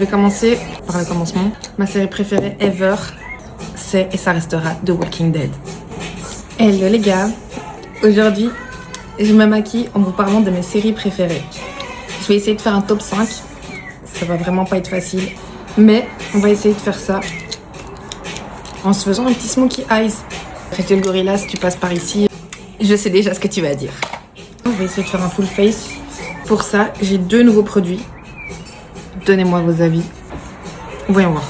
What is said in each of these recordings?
vais commencer par le commencement. Ma série préférée ever, c'est et ça restera The Walking Dead. Hello les gars, aujourd'hui je me maquille en vous parlant de mes séries préférées. Je vais essayer de faire un top 5, ça va vraiment pas être facile, mais on va essayer de faire ça en se faisant un petit smokey eyes. Rachel Gorilla, si tu passes par ici, je sais déjà ce que tu vas dire. On va essayer de faire un full face. Pour ça, j'ai 2 nouveaux produits. Donnez-moi vos avis. Voyons voir.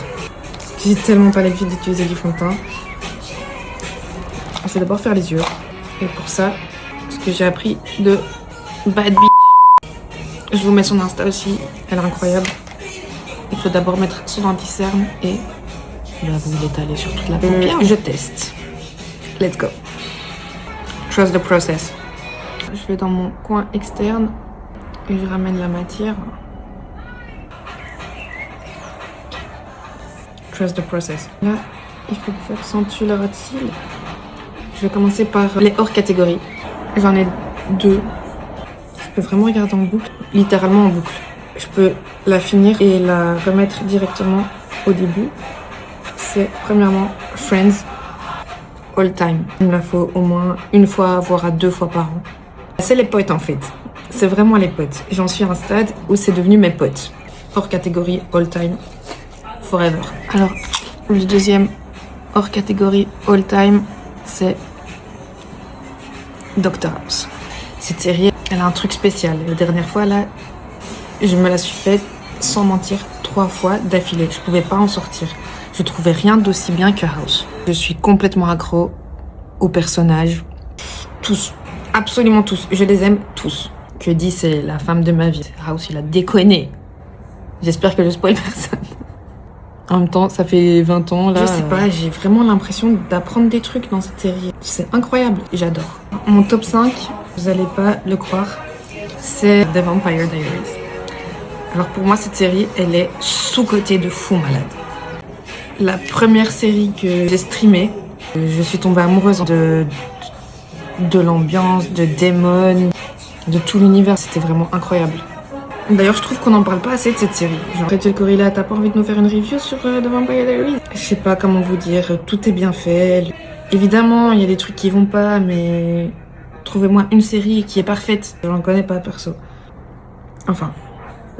J'ai tellement pas l'habitude d'utiliser du fond de teint. Je vais d'abord faire les yeux. Et pour ça, ce que j'ai appris de Bad Bitch. Je vous mets son Insta aussi. Elle est incroyable. Il faut d'abord mettre son anti-cerne et vous l'étaler sur toute la paupière. Je teste. Let's go. Trust the process. Je vais dans mon coin externe et je ramène la matière. Trust the process. Là, il faut que j'accentue le ras de cils. Je vais commencer par les hors catégories. J'en ai 2. Je peux vraiment regarder en boucle, littéralement en boucle. Je peux la finir et la remettre directement au début. C'est premièrement Friends All Time. Il me la faut au moins 1 fois, voire 2 fois par an. C'est les potes en fait. C'est vraiment les potes. J'en suis à un stade où c'est devenu mes potes. Hors catégorie All Time. Forever. Alors, le deuxième hors catégorie all time, c'est Doctor House. Cette série, elle a un truc spécial. La dernière fois, là, je me la suis faite, sans mentir, 3 fois d'affilée. Je pouvais pas en sortir. Je trouvais rien d'aussi bien que House. Je suis complètement accro aux personnages. Tous. Absolument tous. Je les aime tous. Que dit, c'est la femme de ma vie. House, il a déconné. J'espère que je spoil personne. En même temps, ça fait 20 ans, là. Je sais pas, j'ai vraiment l'impression d'apprendre des trucs dans cette série. C'est incroyable, j'adore. Mon top 5, vous allez pas le croire, c'est The Vampire Diaries. Alors pour moi, cette série, elle est sous-cotée de fou malade. La première série que j'ai streamée, je suis tombée amoureuse de l'ambiance, de Damon, de tout l'univers. C'était vraiment incroyable. D'ailleurs, je trouve qu'on n'en parle pas assez de cette série. Genre, Rachel Gorilla, t'as pas envie de nous faire une review sur The Vampire Diaries? Je sais pas comment vous dire, tout est bien fait. Évidemment, il y a des trucs qui vont pas, mais trouvez-moi une série qui est parfaite. J'en connais pas, perso. Enfin,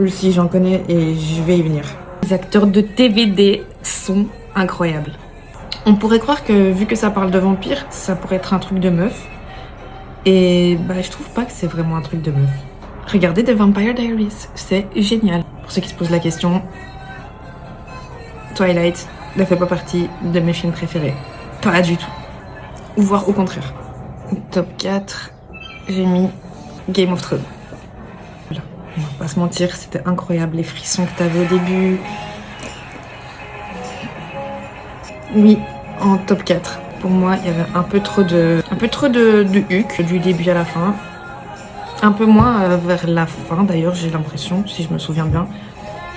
si j'en connais et je vais y venir. Les acteurs de TVD sont incroyables. On pourrait croire que, vu que ça parle de vampires, ça pourrait être un truc de meuf. Et je trouve pas que c'est vraiment un truc de meuf. Regardez The Vampire Diaries, c'est génial. Pour ceux qui se posent la question, Twilight ne fait pas partie de mes films préférés. Pas du tout. Voire au contraire. Top 4, j'ai mis Game of Thrones. Voilà. On va pas se mentir, c'était incroyable, les frissons que t'avais au début. Oui, en top 4. Pour moi, il y avait un peu trop de huc du début à la fin. Un peu moins vers la fin d'ailleurs, j'ai l'impression, si je me souviens bien.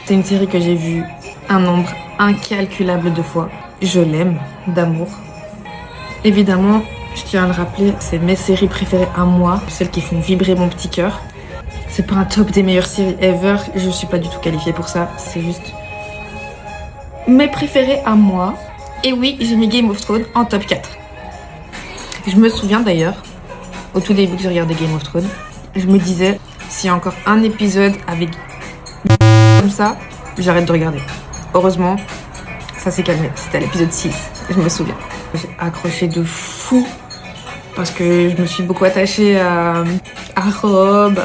C'est une série que j'ai vue un nombre incalculable de fois. Je l'aime d'amour. Évidemment, je tiens à le rappeler, c'est mes séries préférées à moi, celles qui font vibrer mon petit cœur. C'est pas un top des meilleures séries ever, je suis pas du tout qualifiée pour ça, c'est juste mes préférées à moi. Et oui, j'ai mis Game of Thrones en top 4. Je me souviens d'ailleurs, au tout début que j'ai regardé Game of Thrones, je me disais, s'il y a encore un épisode avec comme ça, j'arrête de regarder. Heureusement, ça s'est calmé. C'était à l'épisode 6, je me souviens. J'ai accroché de fou parce que je me suis beaucoup attachée à Robb,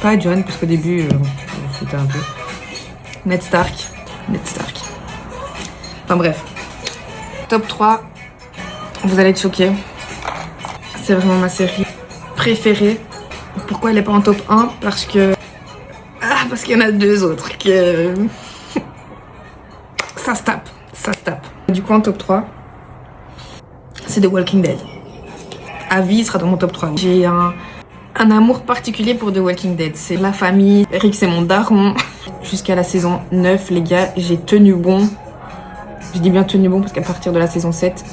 pas à Jon, parce qu'au début, je me foutais un peu. Ned Stark. Enfin bref. Top 3, vous allez être choqués. C'est vraiment ma série préférée. Pourquoi elle est pas en top 1? Parce qu'il y en a 2 autres que ça se tape. Du coup en top 3, c'est The Walking Dead. À vie sera dans mon top 3. J'ai un amour particulier pour The Walking Dead. C'est la famille, Rick c'est mon daron. Jusqu'à la saison 9, les gars, j'ai tenu bon. Je dis bien tenu bon parce qu'à partir de la saison 7,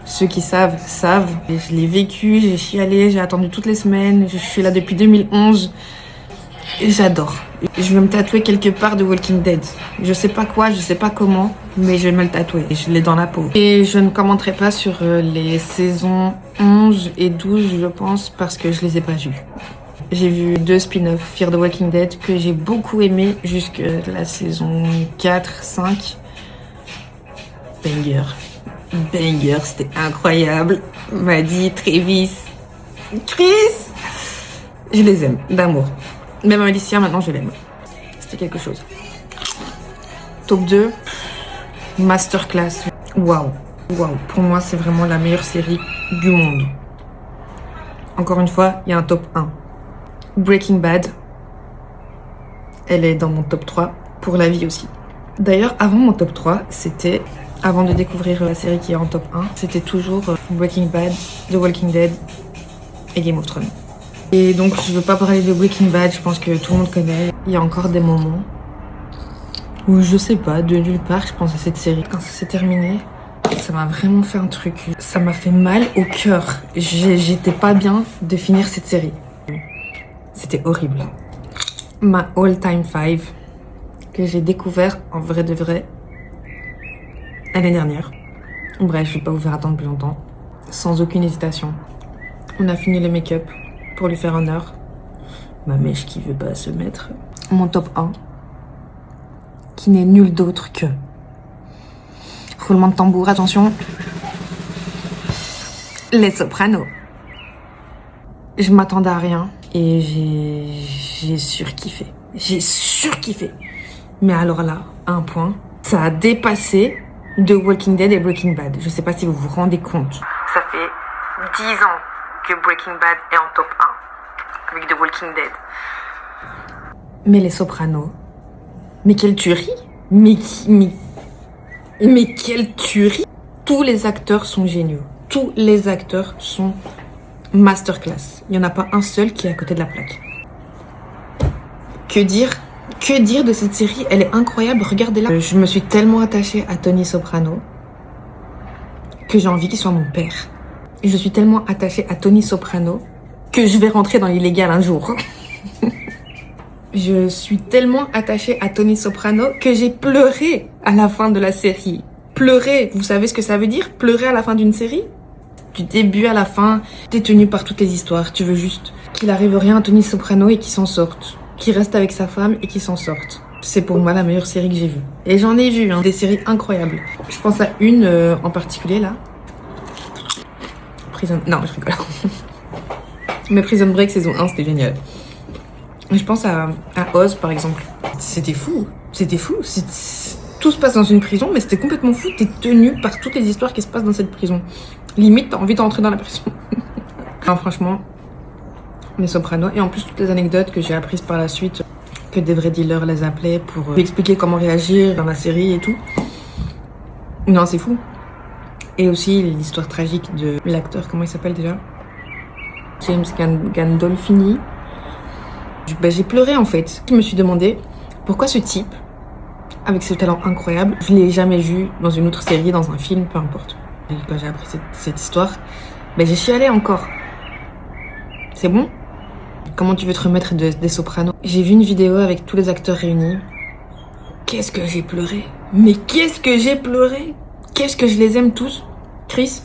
ceux qui savent. Je l'ai vécu, j'ai chialé, j'ai attendu toutes les semaines. Je suis là depuis 2011. J'adore. Je vais me tatouer quelque part de Walking Dead. Je sais pas quoi, je sais pas comment, mais je vais me le tatouer. Je l'ai dans la peau. Et je ne commenterai pas sur les saisons 11 et 12, je pense, parce que je les ai pas vues. J'ai vu 2 spin-offs, Fear the Walking Dead, que j'ai beaucoup aimé jusqu'à la saison 4, 5. Banger. Banger, c'était incroyable. Maddie, Travis, Chris. Je les aime, d'amour. Même Alicia, maintenant, je l'aime. C'était quelque chose. Top 2, Masterclass. Waouh. Waouh. Pour moi, c'est vraiment la meilleure série du monde. Encore une fois, il y a un top 1. Breaking Bad. Elle est dans mon top 3. Pour la vie aussi. D'ailleurs, avant mon top 3, c'était... Avant de découvrir la série qui est en top 1, c'était toujours Breaking Bad, The Walking Dead et Game of Thrones. Et donc, je veux pas parler de Breaking Bad, je pense que tout le monde connaît. Il y a encore des moments où, je sais pas, de nulle part, je pense à cette série. Quand ça s'est terminé, ça m'a vraiment fait un truc. Ça m'a fait mal au cœur. J'étais pas bien de finir cette série. C'était horrible. Ma all-time 5 que j'ai découvert en vrai de vrai l'année dernière. Bref, je vais pas vous faire attendre plus longtemps. Sans aucune hésitation. On a fini le make-up pour lui faire honneur. Ma mèche qui veut pas se mettre. Mon top 1, qui n'est nul d'autre que... Roulement de tambour, attention. Les Sopranos. Je m'attendais à rien et j'ai surkiffé. J'ai surkiffé. Mais alors là, à un point, ça a dépassé The Walking Dead et Breaking Bad. Je sais pas si vous vous rendez compte. Ça fait 10 ans que Breaking Bad est en top 1 avec The Walking Dead. Mais les Sopranos, mais quelle tuerie! Mais quelle tuerie! Tous les acteurs sont géniaux. Tous les acteurs sont masterclass. Il n'y en a pas un seul qui est à côté de la plaque. Que dire? Que dire de cette série? Elle est incroyable, regardez-la. Je me suis tellement attachée à Tony Soprano que j'ai envie qu'il soit mon père. Et je suis tellement attachée à Tony Soprano que je vais rentrer dans l'illégal un jour. Je suis tellement attachée à Tony Soprano que j'ai pleuré à la fin de la série. Pleurer, vous savez ce que ça veut dire? Pleurer à la fin d'une série? Du début à la fin, t'es tenu par toutes les histoires. Tu veux juste qu'il arrive rien à Tony Soprano et qu'il s'en sorte. Qu'il reste avec sa femme et qu'il s'en sorte. C'est pour moi la meilleure série que j'ai vue. Et j'en ai vu, des séries incroyables. Je pense à une en particulier là. Non, je rigole. Mais Prison Break saison 1, c'était génial. Je pense à Oz par exemple. C'était fou. C'était fou. Tout se passe dans une prison, mais c'était complètement fou. T'es tenu par toutes les histoires qui se passent dans cette prison. Limite, t'as envie d'entrer dans la prison. Non, franchement, les Sopranos. Et en plus, toutes les anecdotes que j'ai apprises par la suite, que des vrais dealers les appelaient pour expliquer comment réagir dans la série et tout. Non, c'est fou. Et aussi l'histoire tragique de l'acteur, comment il s'appelle déjà? James Gandolfini. J'ai pleuré en fait. Je me suis demandé pourquoi ce type, avec ce talent incroyable, je l'ai jamais vu dans une autre série, dans un film, peu importe. Et quand j'ai appris cette histoire, j'ai chialé encore. C'est bon? Comment tu veux te remettre des Sopranos? J'ai vu une vidéo avec tous les acteurs réunis. Qu'est-ce que j'ai pleuré? Mais qu'est-ce que j'ai pleuré? Qu'est-ce que je les aime tous? Chris.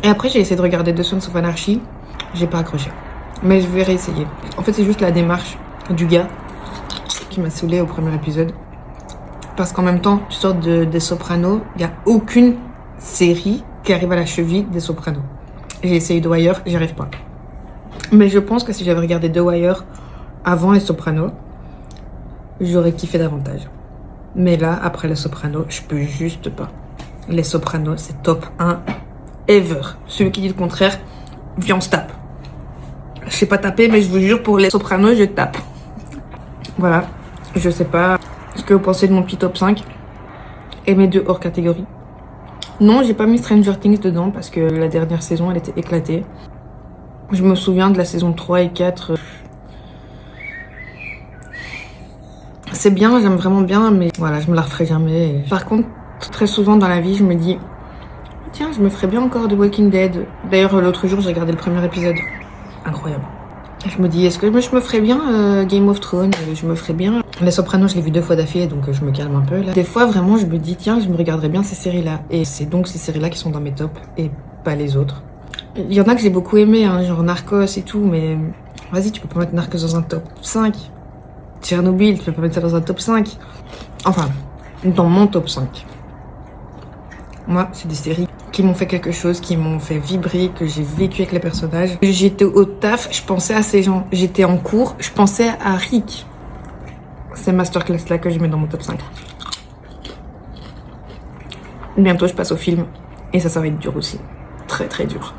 Et après, j'ai essayé de regarder The Sons of Anarchy. J'ai pas accroché. Mais je vais réessayer. En fait, c'est juste la démarche du gars qui m'a saoulée au premier épisode. Parce qu'en même temps, tu sors des Sopranos, il n'y a aucune série qui arrive à la cheville des Sopranos. J'ai essayé The Wire, j'y arrive pas. Mais je pense que si j'avais regardé The Wire avant les Sopranos, j'aurais kiffé davantage. Mais là, après les Sopranos, je peux juste pas. Les Sopranos, c'est top 1 ever. Celui qui dit le contraire, viens on se tape. Je sais pas taper, mais je vous jure, pour les Sopranos, je tape. Voilà. Je sais pas ce que vous pensez de mon petit top 5 et mes 2 hors catégorie. Non, j'ai pas mis Stranger Things dedans parce que la dernière saison, elle était éclatée. Je me souviens de la saison 3 et 4. C'est bien, j'aime vraiment bien, mais voilà, je me la referai jamais. Par contre, très souvent dans la vie, je me dis, tiens, je me ferais bien encore de Walking Dead. D'ailleurs, l'autre jour, j'ai regardé le premier épisode. Incroyable. Je me dis, est-ce que je me ferais bien Game of Thrones? Je me ferais bien. Les Sopranos, je l'ai vu 2 fois d'affilée, donc je me calme un peu là. Des fois, vraiment, je me dis, tiens, je me regarderais bien ces séries-là. Et c'est donc ces séries-là qui sont dans mes tops et pas les autres. Il y en a que j'ai beaucoup aimé, hein, genre Narcos et tout, mais vas-y, tu peux pas mettre Narcos dans un top 5. Tchernobyl, tu peux pas mettre ça dans un top 5. Enfin, dans mon top 5. Moi, c'est des séries qui m'ont fait quelque chose, qui m'ont fait vibrer, que j'ai vécu avec les personnages. J'étais au taf, je pensais à ces gens. J'étais en cours, je pensais à Rick. C'est Masterclass là que je mets dans mon top 5. Bientôt, je passe au film. Et ça va être dur aussi. Très très dur.